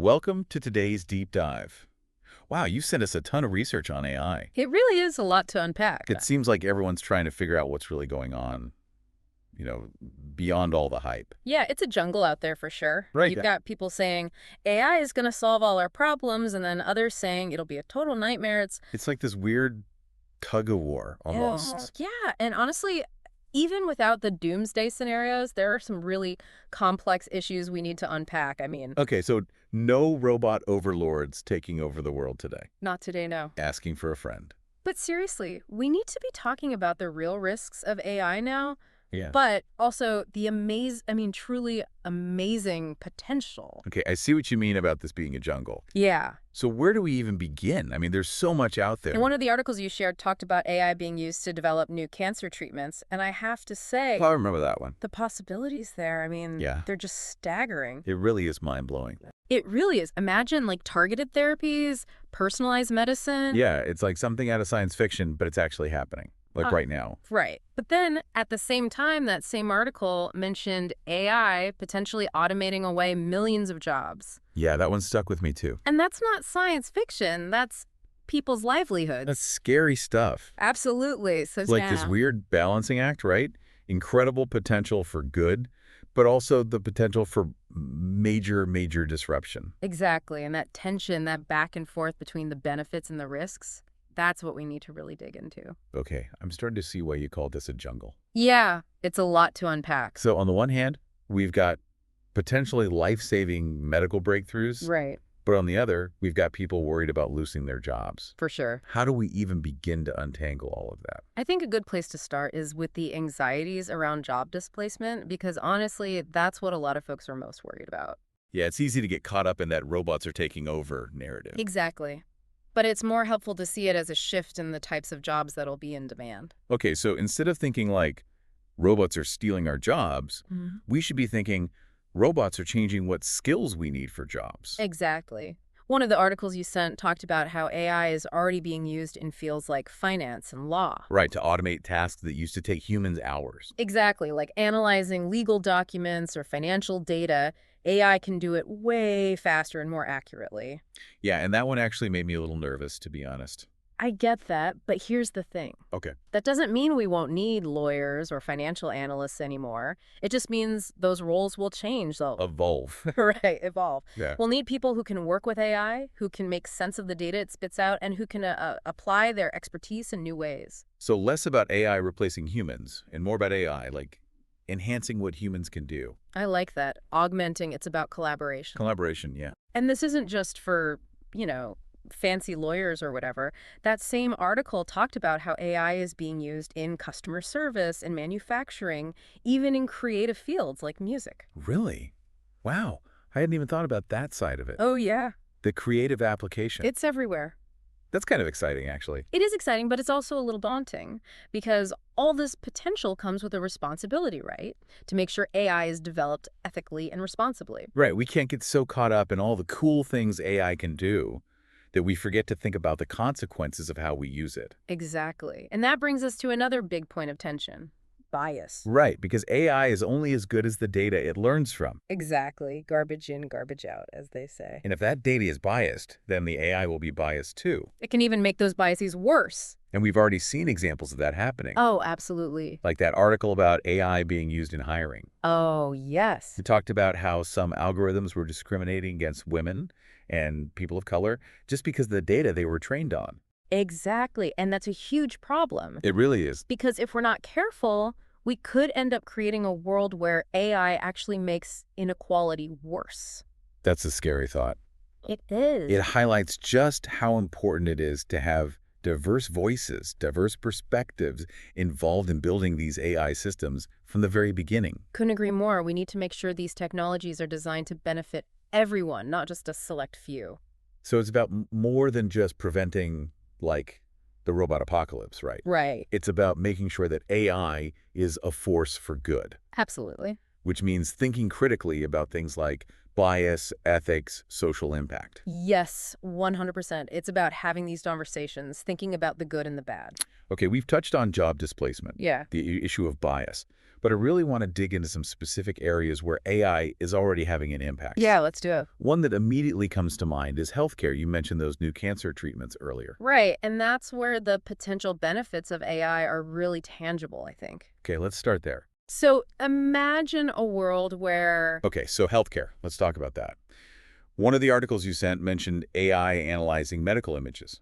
Welcome to today's deep dive. Wow, you sent us a ton of research on AI. It really is a lot to unpack. It seems like everyone's trying to figure out what's really going on, beyond all the hype. Yeah, it's a jungle out there for sure. Right. You've got people saying AI is going to solve all our problems, and then others saying it'll be a total nightmare. It's like this weird tug-of-war almost. Yeah, and honestly, even without the doomsday scenarios, there are some really complex issues we need to unpack. I mean, Okay, so no robot overlords taking over the world today. not today, no. Asking for a friend. But seriously, we need to be talking about the real risks of AI now, Yeah. but also the truly amazing potential. Okay, I see what you mean about this being a jungle. Yeah. So where do we even begin? I mean, there's so much out there. And one of the articles you shared talked about AI being used to develop new cancer treatments. And I have to say, I remember that one. the possibilities there, Yeah. they're just staggering. It really is mind-blowing. It really is. Imagine like targeted therapies, personalized medicine. Yeah, it's like something out of science fiction, but it's actually happening, like right now. Right. But then at the same time, that same article mentioned AI potentially automating away millions of jobs. Yeah, that one stuck with me too. And that's not science fiction. That's people's livelihoods. That's scary stuff. Absolutely. So It's like this weird balancing act, right? Incredible potential for good, but also the potential for major, major disruption. Exactly. And that tension, that back and forth between the benefits and the risks, that's what we need to really dig into. Okay, I'm starting to see why you call this a jungle. Yeah, it's a lot to unpack. So on the one hand, we've got potentially life-saving medical breakthroughs, Right, but on the other, we've got people worried about losing their jobs. for sure. How do we even begin to untangle all of that? I think a good place to start is with the anxieties around job displacement, because honestly, that's what a lot of folks are most worried about. Yeah, it's easy to get caught up in that robots are taking over narrative. Exactly. But it's more helpful to see it as a shift in the types of jobs that'll be in demand. Okay, so instead of thinking like robots are stealing our jobs, we should be thinking robots are changing what skills we need for jobs. Exactly. One of the articles you sent talked about how AI is already being used in fields like finance and law. Right, to automate tasks that used to take humans hours. Exactly, like analyzing legal documents or financial data, AI can do it way faster and more accurately. Yeah, and that one actually made me a little nervous, to be honest. I get that, but here's the thing. Okay. That doesn't mean we won't need lawyers or financial analysts anymore. It just means those roles will change, though. Evolve. Right, evolve. Yeah. We'll need people who can work with AI, who can make sense of the data it spits out, and who can apply their expertise in new ways. So less about AI replacing humans and more about AI, like enhancing what humans can do. I like that. Augmenting, it's about collaboration. Collaboration, yeah. And this isn't just for, fancy lawyers or whatever. That same article talked about how AI is being used in customer service and manufacturing, even in creative fields like music. Really? Wow. I hadn't even thought about that side of it. Oh, yeah. The creative application. It's everywhere. That's kind of exciting, actually. It is exciting, but it's also a little daunting because all this potential comes with a responsibility, right? To make sure AI is developed ethically and responsibly. Right. We can't get so caught up in all the cool things AI can do that we forget to think about the consequences of how we use it. Exactly. And that brings us to another big point of tension: bias. Right, because AI is only as good as the data it learns from. Exactly. Garbage in, garbage out, as they say. And if that data is biased, then the AI will be biased too. It can even make those biases worse. And we've already seen examples of that happening. Oh, absolutely. Like that article about AI being used in hiring. Oh, yes. It talked about how some algorithms were discriminating against women and people of color just because of the data they were trained on. Exactly. And that's a huge problem. It really is. Because if we're not careful, we could end up creating a world where AI actually makes inequality worse. That's a scary thought. It is. It highlights just how important it is to have diverse voices, diverse perspectives involved in building these AI systems from the very beginning. Couldn't agree more. We need to make sure these technologies are designed to benefit everyone, not just a select few. So it's about more than just preventing, like, the robot apocalypse, right? Right. It's about making sure that AI is a force for good, Absolutely. which means thinking critically about things like bias, ethics, social impact. Yes, 100%. It's about having these conversations, thinking about the good and the bad. Okay, we've touched on job displacement, Yeah. the issue of bias. But I really want to dig into some specific areas where AI is already having an impact. Yeah, let's do it. One that immediately comes to mind is healthcare. You mentioned those new cancer treatments earlier. Right, and that's where the potential benefits of AI are really tangible, I think. Okay, let's start there. So imagine a world where, Okay, so healthcare. Let's talk about that. One of the articles you sent mentioned AI analyzing medical images.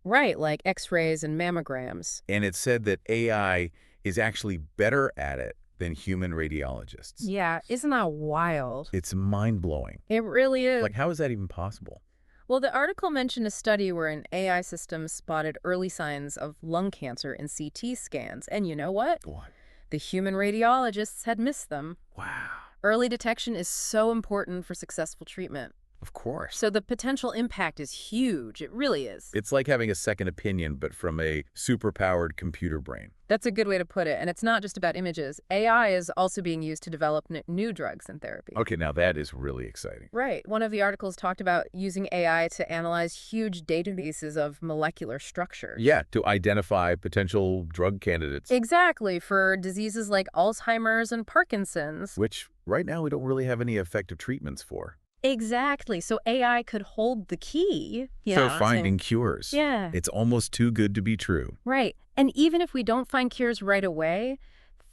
right, like X-rays and mammograms. And it said that AI is actually better at it than human radiologists. Yeah, isn't that wild? It's mind-blowing. It really is. Like, how is that even possible? Well, the article mentioned a study where an AI system spotted early signs of lung cancer in CT scans. And you know what? What? The human radiologists had missed them. Wow. Early detection is so important for successful treatment. Of course. So the potential impact is huge. It really is. It's like having a second opinion, but from a superpowered computer brain. That's a good way to put it. And it's not just about images. AI is also being used to develop new drugs and therapy. Okay, now that is really exciting. Right. One of the articles talked about using AI to analyze huge databases of molecular structures. Yeah, to identify potential drug candidates. Exactly, for diseases like Alzheimer's and Parkinson's. Which, right now, we don't really have any effective treatments for. Exactly. So AI could hold the key. For finding cures. Yeah. It's almost too good to be true. Right. And even if we don't find cures right away,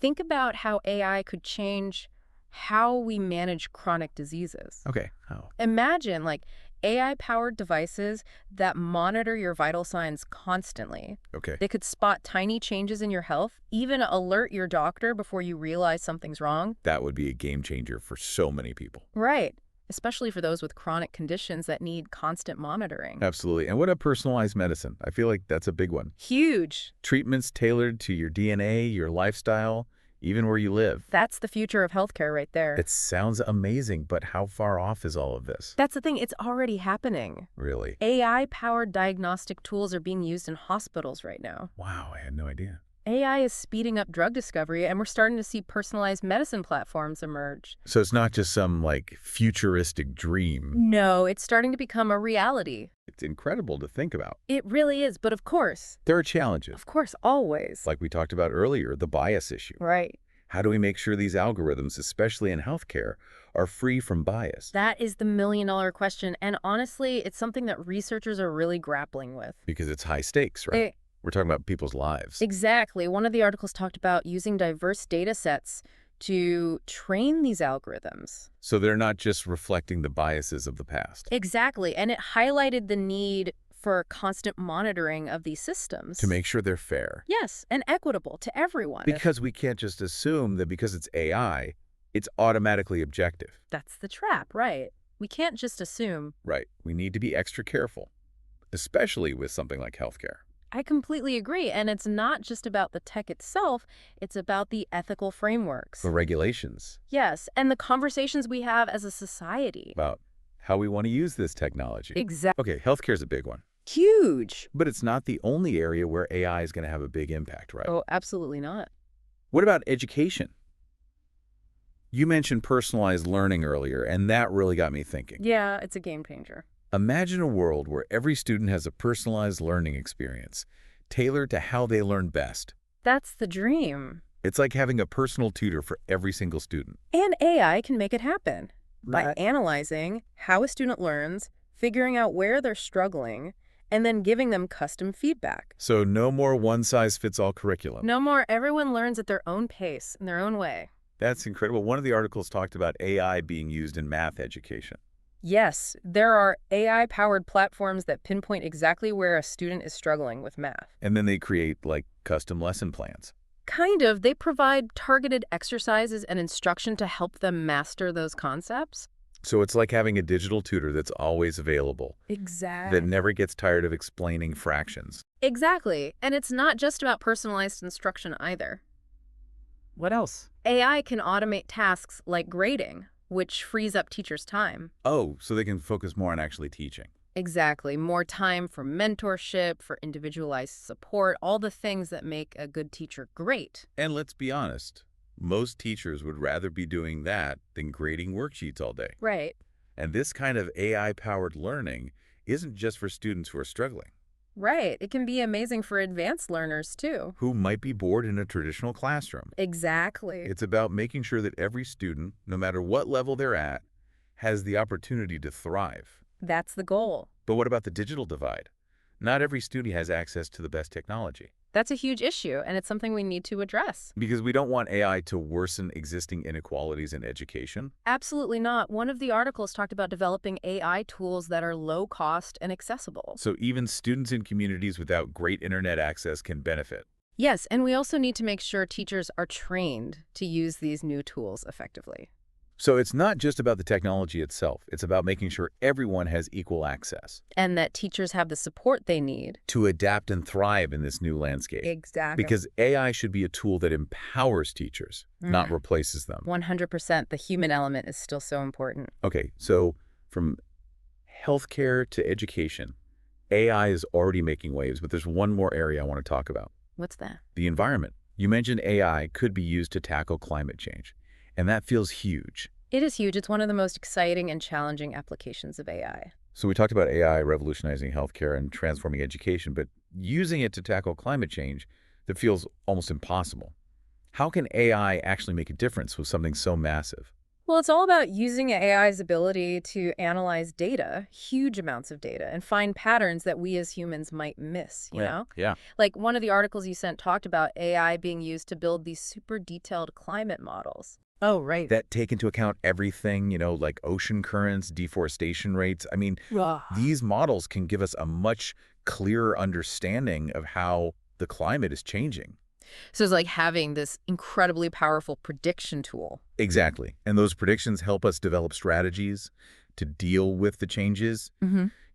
think about how AI could change how we manage chronic diseases. Okay, how? Imagine, like, AI-powered devices that monitor your vital signs constantly. Okay. They could spot tiny changes in your health, even alert your doctor before you realize something's wrong. That would be a game changer for so many people. Right. Especially for those with chronic conditions that need constant monitoring. Absolutely. And what about personalized medicine? I feel like that's a big one. Huge. Treatments tailored to your DNA, your lifestyle, even where you live. That's the future of healthcare right there. It sounds amazing, but how far off is all of this? That's the thing. It's already happening. Really? AI-powered diagnostic tools are being used in hospitals right now. Wow, I had no idea. AI is speeding up drug discovery, and we're starting to see personalized medicine platforms emerge. So it's not just some, like, futuristic dream. No, it's starting to become a reality. It's incredible to think about. It really is, but of course, There are challenges, always. like we talked about earlier, the bias issue. Right. How do we make sure these algorithms, especially in healthcare, are free from bias? That is the million-dollar question, and honestly, it's something that researchers are really grappling with. Because it's high stakes, right? We're talking about people's lives. Exactly. One of the articles talked about using diverse data sets to train these algorithms. So they're not just reflecting the biases of the past. Exactly. And it highlighted the need for constant monitoring of these systems. To make sure they're fair. Yes, and equitable to everyone. Because we can't just assume that because it's AI, it's automatically objective. That's the trap, right? We can't just assume. Right. We need to be extra careful, especially with something like healthcare. I completely agree. And it's not just about the tech itself, it's about the ethical frameworks. The regulations. Yes, and the conversations we have as a society. About how we want to use this technology. Exactly. Okay, healthcare is a big one. Huge. But it's not the only area where AI is going to have a big impact, right? Oh, absolutely not. What about education? You mentioned personalized learning earlier, and that really got me thinking. Yeah, it's a game changer. Imagine a world where every student has a personalized learning experience, tailored to how they learn best. That's the dream. It's like having a personal tutor for every single student. And AI can make it happen by Right. analyzing how a student learns, figuring out where they're struggling, and then giving them custom feedback. So no more one-size-fits-all curriculum. No more, everyone learns at their own pace, in their own way. That's incredible. One of the articles talked about AI being used in math education. Yes, there are AI-powered platforms that pinpoint exactly where a student is struggling with math. And then they create, like, custom lesson plans. Kind of. They provide targeted exercises and instruction to help them master those concepts. So it's like having a digital tutor that's always available, Exactly. that never gets tired of explaining fractions. Exactly. And it's not just about personalized instruction either. What else? AI can automate tasks like grading, which frees up teachers' time. Oh, so they can focus more on actually teaching. Exactly. More time for mentorship, for individualized support, all the things that make a good teacher great. And let's be honest, most teachers would rather be doing that than grading worksheets all day. Right. And this kind of AI-powered learning isn't just for students who are struggling. Right. It can be amazing for advanced learners, too. who might be bored in a traditional classroom. Exactly. It's about making sure that every student, no matter what level they're at, has the opportunity to thrive. That's the goal. But what about the digital divide? Not every student has access to the best technology. That's a huge issue, and it's something we need to address. Because we don't want AI to worsen existing inequalities in education. Absolutely not. One of the articles talked about developing AI tools that are low cost and accessible. So even students in communities without great internet access can benefit. Yes, and we also need to make sure teachers are trained to use these new tools effectively. So it's not just about the technology itself. It's about making sure everyone has equal access And that teachers have the support they need. to adapt and thrive in this new landscape. Exactly. Because AI should be a tool that empowers teachers, not replaces them. 100%, the human element is still so important. Okay, so from healthcare to education, AI is already making waves, but there's one more area I want to talk about. What's that? The environment. You mentioned AI could be used to tackle climate change, and that feels huge. It is huge. It's one of the most exciting and challenging applications of AI. So we talked about AI revolutionizing healthcare and transforming education, but using it to tackle climate change, that feels almost impossible. How can AI actually make a difference with something so massive? Well, it's all about using AI's ability to analyze data, huge amounts of data, and find patterns that we as humans might miss, you know? Yeah. Like one of the articles you sent talked about AI being used to build these super detailed climate models. Oh, right. That take into account everything, like ocean currents, deforestation rates. I mean, these models can give us a much clearer understanding of how the climate is changing. So it's like having this incredibly powerful prediction tool. Exactly. And those predictions help us develop strategies to deal with the changes,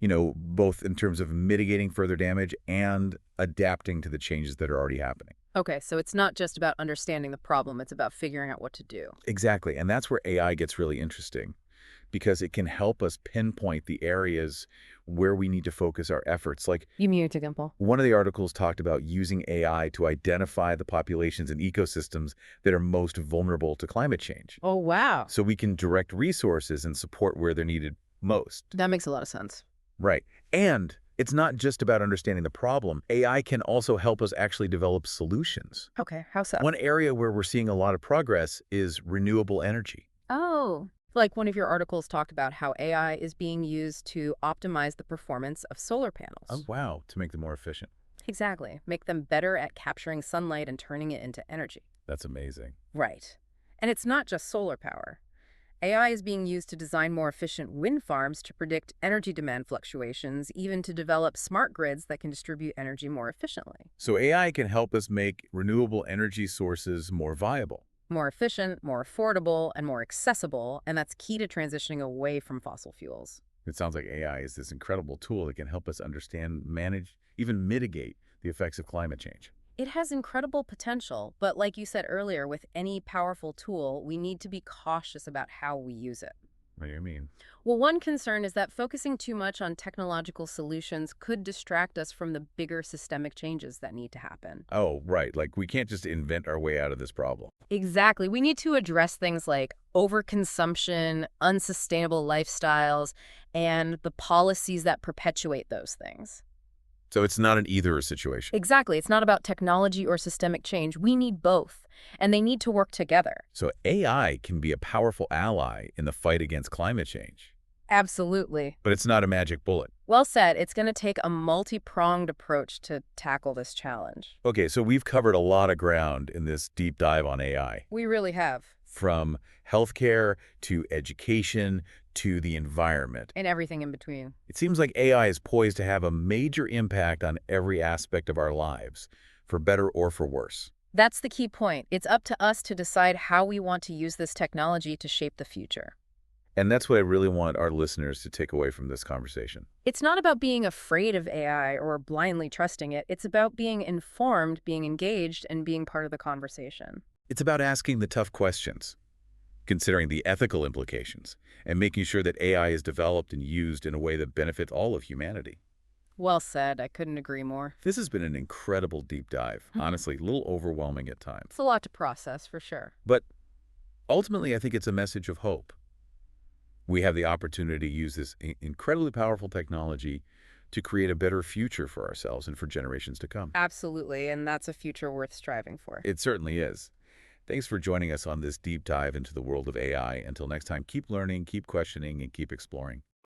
both in terms of mitigating further damage and adapting to the changes that are already happening. Okay, so it's not just about understanding the problem, it's about figuring out what to do. Exactly. And that's where AI gets really interesting because it can help us pinpoint the areas where we need to focus our efforts. Like You mean example? one of the articles talked about using AI to identify the populations and ecosystems that are most vulnerable to climate change. Oh, wow. So we can direct resources and support where they're needed most. That makes a lot of sense. Right. And it's not just about understanding the problem. AI can also help us actually develop solutions. Okay, how so? One area where we're seeing a lot of progress is renewable energy. Oh. Like one of your articles talked about how AI is being used to optimize the performance of solar panels. Oh, wow. To make them more efficient. Exactly. Make them better at capturing sunlight and turning it into energy. That's amazing. Right. And it's not just solar power. AI is being used to design more efficient wind farms to predict energy demand fluctuations, even to develop smart grids that can distribute energy more efficiently. So AI can help us make renewable energy sources more viable. More efficient, more affordable, and more accessible, and that's key to transitioning away from fossil fuels. It sounds like AI is this incredible tool that can help us understand, manage, even mitigate the effects of climate change. It has incredible potential, but like you said earlier, with any powerful tool, we need to be cautious about how we use it. What do you mean? Well, one concern is that focusing too much on technological solutions could distract us from the bigger systemic changes that need to happen. Oh, right. Like we can't just invent our way out of this problem. Exactly. We need to address things like overconsumption, unsustainable lifestyles, and the policies that perpetuate those things. So it's not an either-or situation. Exactly. It's not about technology or systemic change. We need both, and they need to work together. So AI can be a powerful ally in the fight against climate change, Absolutely. but it's not a magic bullet. Well said. It's going to take a multi-pronged approach to tackle this challenge. Okay, so we've covered a lot of ground in this deep dive on AI, We really have. from healthcare to education to the environment. And everything in between. It seems like AI is poised to have a major impact on every aspect of our lives, for better or for worse. That's the key point. It's up to us to decide how we want to use this technology to shape the future. And that's what I really want our listeners to take away from this conversation. It's not about being afraid of AI or blindly trusting it. It's about being informed, being engaged, and being part of the conversation. It's about asking the tough questions, considering the ethical implications, and making sure that AI is developed and used in a way that benefits all of humanity. Well said. I couldn't agree more. This has been an incredible deep dive. Honestly, a little overwhelming at times. It's a lot to process, for sure. But ultimately, I think it's a message of hope. We have the opportunity to use this incredibly powerful technology to create a better future for ourselves and for generations to come. Absolutely, and that's a future worth striving for. It certainly is. Thanks for joining us on this deep dive into the world of AI. Until next time, keep learning, keep questioning, and keep exploring.